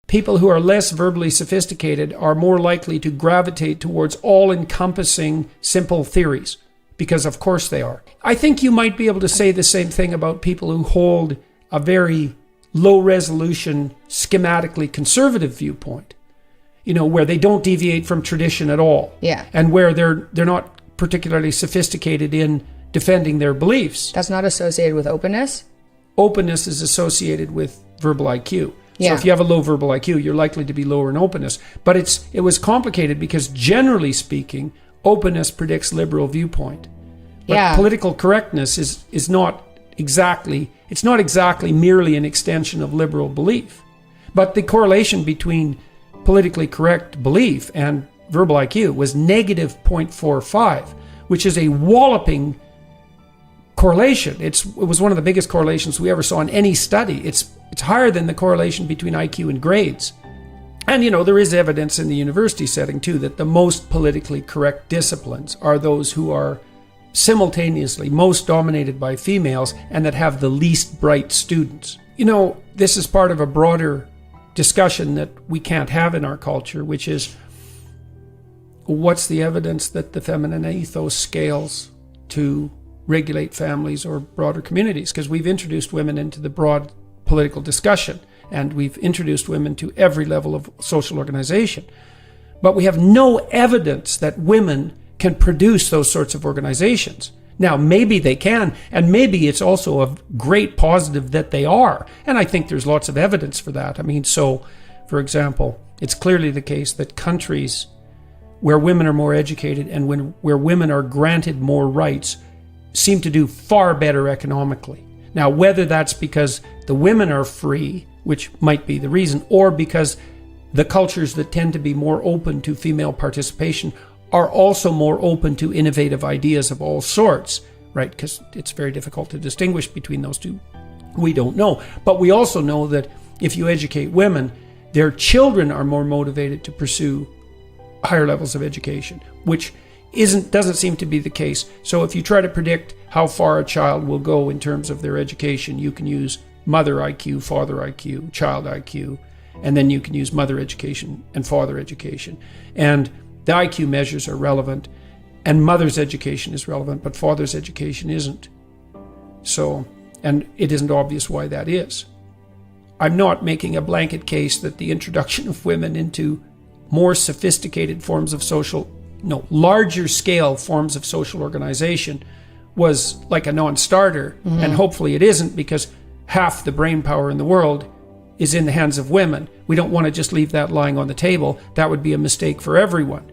People who are less verbally sophisticated are more likely to gravitate towards all-encompassing simple theories, because of course they are. I think you might be able to say the same thing about people who hold a very low-resolution, schematically conservative viewpoint, where they don't deviate from tradition at all. Yeah. And where they're not particularly sophisticated in defending their beliefs. That's not associated with openness? Openness is associated with verbal IQ. So if you have a low verbal IQ, you're likely to be lower in openness. But it was complicated because generally speaking, openness predicts liberal viewpoint. But political correctness is not exactly merely an extension of liberal belief. But the correlation between politically correct belief and verbal IQ was negative 0.45, which is a walloping correlation. It was one of the biggest correlations we ever saw in any study. It's higher than the correlation between IQ and grades. And there is evidence in the university setting too that the most politically correct disciplines are those who are simultaneously most dominated by females and that have the least bright students. This is part of a broader discussion that we can't have in our culture, which is, what's the evidence that the feminine ethos scales to regulate families or broader communities? Because we've introduced women into the broad political discussion, and we've introduced women to every level of social organization. But we have no evidence that women can produce those sorts of organizations. Now, maybe they can, and maybe it's also a great positive that they are. And I think there's lots of evidence for that. So, for example, it's clearly the case that countries where women are more educated and where women are granted more rights seem to do far better economically. Now, whether that's because the women are free, which might be the reason, or because the cultures that tend to be more open to female participation are also more open to innovative ideas of all sorts, right? Because it's very difficult to distinguish between those two. We don't know. But we also know that if you educate women, their children are more motivated to pursue higher levels of education, which doesn't seem to be the case. So if you try to predict how far a child will go in terms of their education, you can use mother IQ, father IQ, child IQ, and then you can use mother education and father education. And the IQ measures are relevant, and mother's education is relevant, but father's education isn't. So, and it isn't obvious why that is. I'm not making a blanket case that the introduction of women into more sophisticated forms of larger scale forms of social organization was like a non-starter. Mm-hmm. And hopefully it isn't, because half the brain power in the world is in the hands of women. We don't want to just leave that lying on the table. That would be a mistake for everyone.